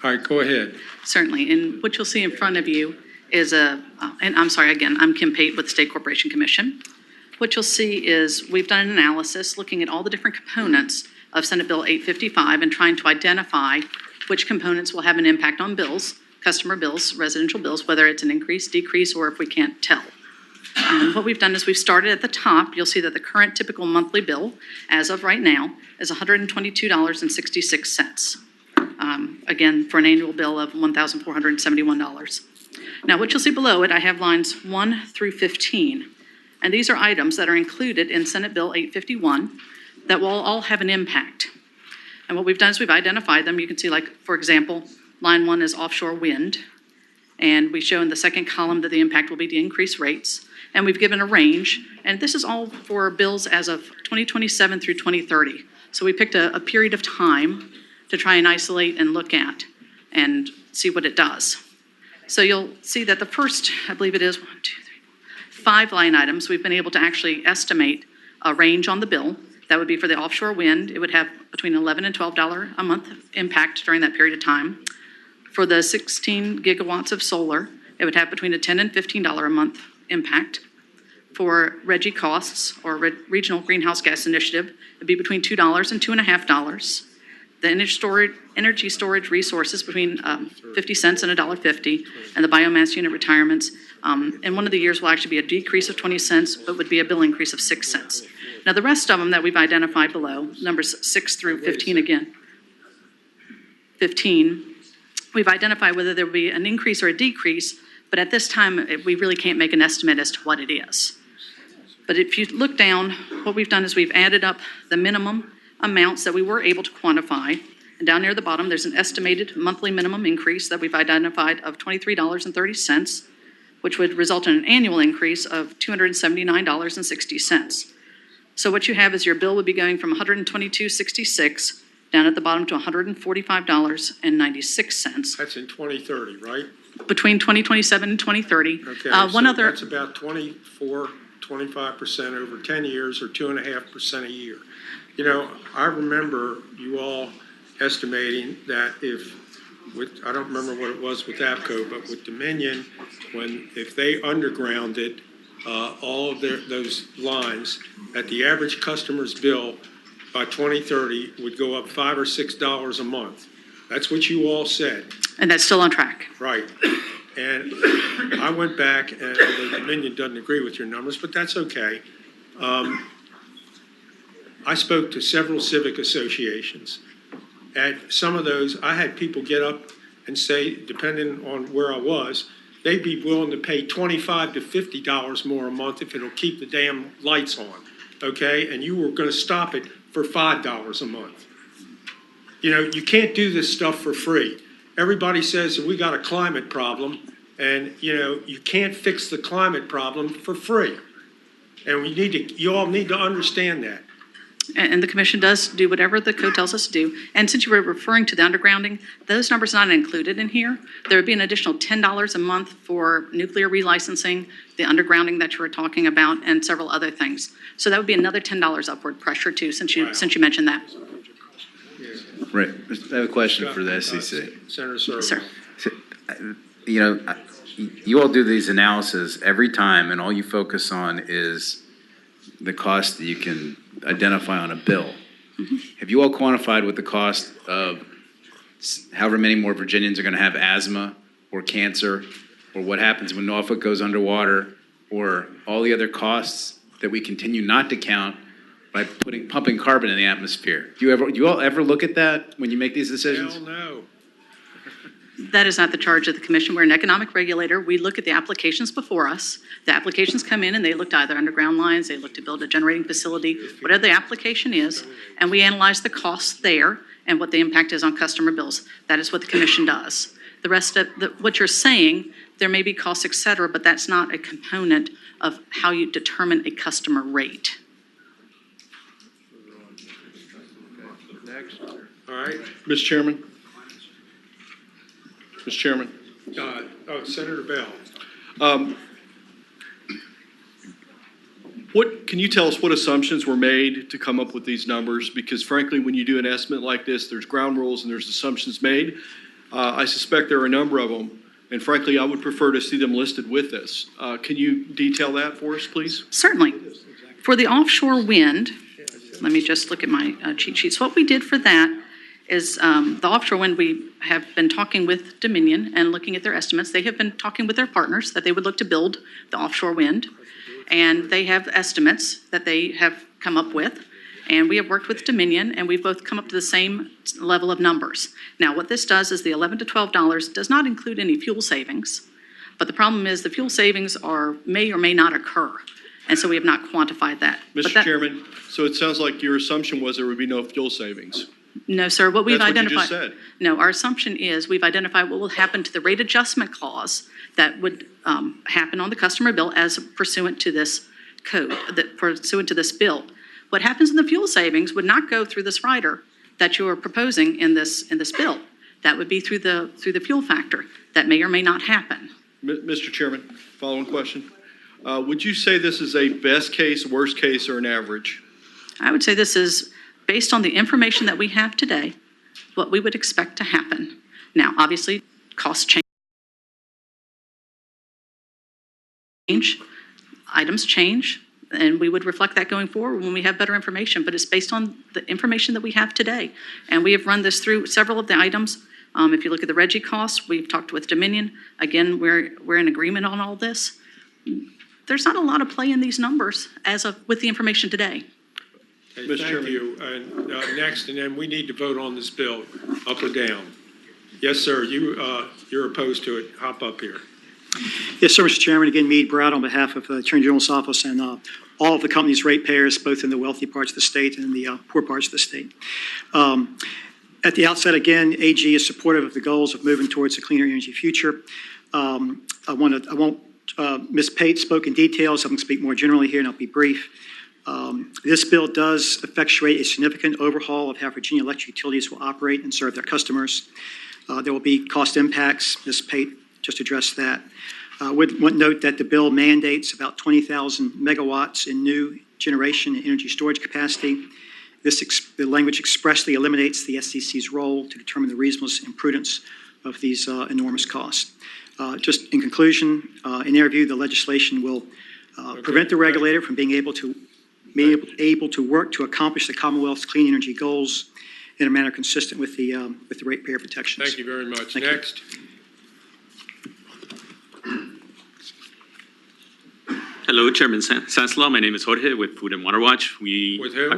All right, go ahead. Certainly, and what you'll see in front of you is and I'm sorry, again, I'm Kim Pate with the State Corporation Commission. What you'll see is we've done an analysis looking at all the different components of Senate Bill 855 and trying to identify which components will have an impact on bills, customer bills, residential bills, whether it's an increase, decrease, or if we can't tell. What we've done is we've started at the top. You'll see that the current typical monthly bill, as of right now, is $122.66. Again, for an annual bill of $1,471. Now, what you'll see below it, I have lines 1 through 15. And these are items that are included in Senate Bill 851 that will all have an impact. And what we've done is we've identified them. You can see, like, for example, line 1 is offshore wind. And we show in the second column that the impact will be the increased rates. And we've given a range. And this is all for bills as of 2027 through 2030. So we picked a period of time to try and isolate and look at and see what it does. So you'll see that the first, I believe it is 5 line items, we've been able to actually estimate a range on the bill. That would be for the offshore wind. It would have between $11 and $12 a month impact during that period of time. For the 16 gigawatts of solar, it would have between a $10 and $15 a month impact. For RGGI costs, or Regional Greenhouse Gas Initiative, it would be between $2 and $2.50. The energy storage resources between 50 cents and $1.50, and the biomass unit retirements. And one of the years will actually be a decrease of 20 cents, but would be a bill increase of 6 cents. Now, the rest of them that we've identified below, numbers 6 through 15 again. 15, we've identified whether there will be an increase or a decrease, but at this time, we really can't make an estimate as to what it is. But if you look down, what we've done is we've added up the minimum amounts that we were able to quantify. And down near the bottom, there's an estimated monthly minimum increase that we've identified of $23.30, which would result in an annual increase of $279.60. So what you have is your bill would be going from $122.66 down at the bottom to $145.96. That's in 2030, right? Between 2027 and 2030. Okay, that's about 25% over 10 years, or 2.5% a year. You know, I remember you all estimating that I don't remember what it was with APCO, but with Dominion, if they undergrounded all of those lines, that the average customer's bill by 2030 would go up $5 or $6 a month. That's what you all said. And that's still on track. Right. And I went back, and although Dominion doesn't agree with your numbers, but that's okay. I spoke to several civic associations. At some of those, I had people get up and say, depending on where I was, they'd be willing to pay $25 to $50 more a month if it'll keep the damn lights on, okay? And you were going to stop it for $5 a month. You know, you can't do this stuff for free. Everybody says that we got a climate problem, and, you know, you can't fix the climate problem for free. And you all need to understand that. And the commission does do whatever the code tells us to do. And since you were referring to the undergrounding, those numbers are not included in here. There would be an additional $10 a month for nuclear relicensing, the undergrounding that you were talking about, and several other things. So that would be another $10 upward pressure too, since you mentioned that. Right. I have a question for the SEC. Senator Sir. Sir. You know, you all do these analyses every time, and all you focus on is the cost that you can identify on a bill. Mm-hmm. Have you all quantified what the cost of however many more Virginians are going to have asthma or cancer, or what happens when Norfolk goes underwater, or all the other costs that we continue not to count by pumping carbon in the atmosphere? Do you all ever look at that when you make these decisions? Hell no. That is not the charge of the commission. We're an economic regulator. We look at the applications before us. The applications come in and they look to either underground lines, they look to build a generating facility, whatever the application is, and we analyze the costs there and what the impact is on customer bills. That is what the commission does. The rest of what you're saying, there may be costs, et cetera, but that's not a component of how you determine a customer rate. Next. All right. Mr. Chairman. Mr. Chairman. Senator Bell. What, can you tell us what assumptions were made to come up with these numbers? Because frankly, when you do an estimate like this, there's ground rules and there's assumptions made. I suspect there are a number of them, and frankly, I would prefer to see them listed with this. Can you detail that for us, please? Certainly. For the offshore wind, let me just look at my cheat sheets. What we did for that is the offshore wind, we have been talking with Dominion and looking at their estimates. They have been talking with their partners that they would look to build the offshore wind. And they have estimates that they have come up with. And we have worked with Dominion, and we've both come up to the same level of numbers. Now, what this does is the $11 to $12 does not include any fuel savings. But the problem is the fuel savings may or may not occur. And so we have not quantified that. But Mr. Chairman, so it sounds like your assumption was there would be no fuel savings. No, sir. What we've That's what you identified. just said. No, our assumption is we've identified what will happen to the rate adjustment clause that would happen on the customer bill as pursuant to this code, pursuant to this bill. What happens in the fuel savings would not go through this rider that you are proposing in this bill. That would be through the fuel factor. That may or may not happen. Mr. Chairman, following question. Would you say this is a best case, worst case, or an average? I would say this is based on the information that we have today, what we would expect to happen. Now, obviously, costs change, items change, and we would reflect that going forward when we have better information. But it's based on the information that we have today. And we have run this through several of the items. If you look at the Reggie costs, we've talked with Dominion. Again, we're in agreement on all this. There's not a lot of play in these numbers with the information today. Okay, Mr. thank Chairman. you. And next, and then we need to vote on this bill, up or down. Yes, sir, you're opposed to it. Hop up here. Yes, sir, Mr. Chairman. Again, Meade Brown on behalf of the Attorney General's office and all of the company's ratepayers, both in the wealthy parts of the state and in the poor parts of the state. At the outset, again, AG is supportive of the goals of moving towards a cleaner energy future. Ms. Pate spoke in detail, so I'm going to speak more generally here, and I'll be brief. This bill does effectuate a significant overhaul of how Virginia electric utilities will operate and serve their customers. There will be cost impacts. Ms. Pate just addressed that. Would note that the bill mandates about 20,000 megawatts in new generation and energy storage capacity. The language expressly eliminates the SEC's role to determine the reasonableness and prudence of these enormous costs. Just in conclusion, in their view, the legislation will prevent the regulator from being able to work to accomplish the Commonwealth's clean energy goals in a manner consistent with the ratepayer protections. Thank you very much. Thank you. Next. Hello, Chairman Sanslow. My name is Jorge with Food and Water Watch. With who?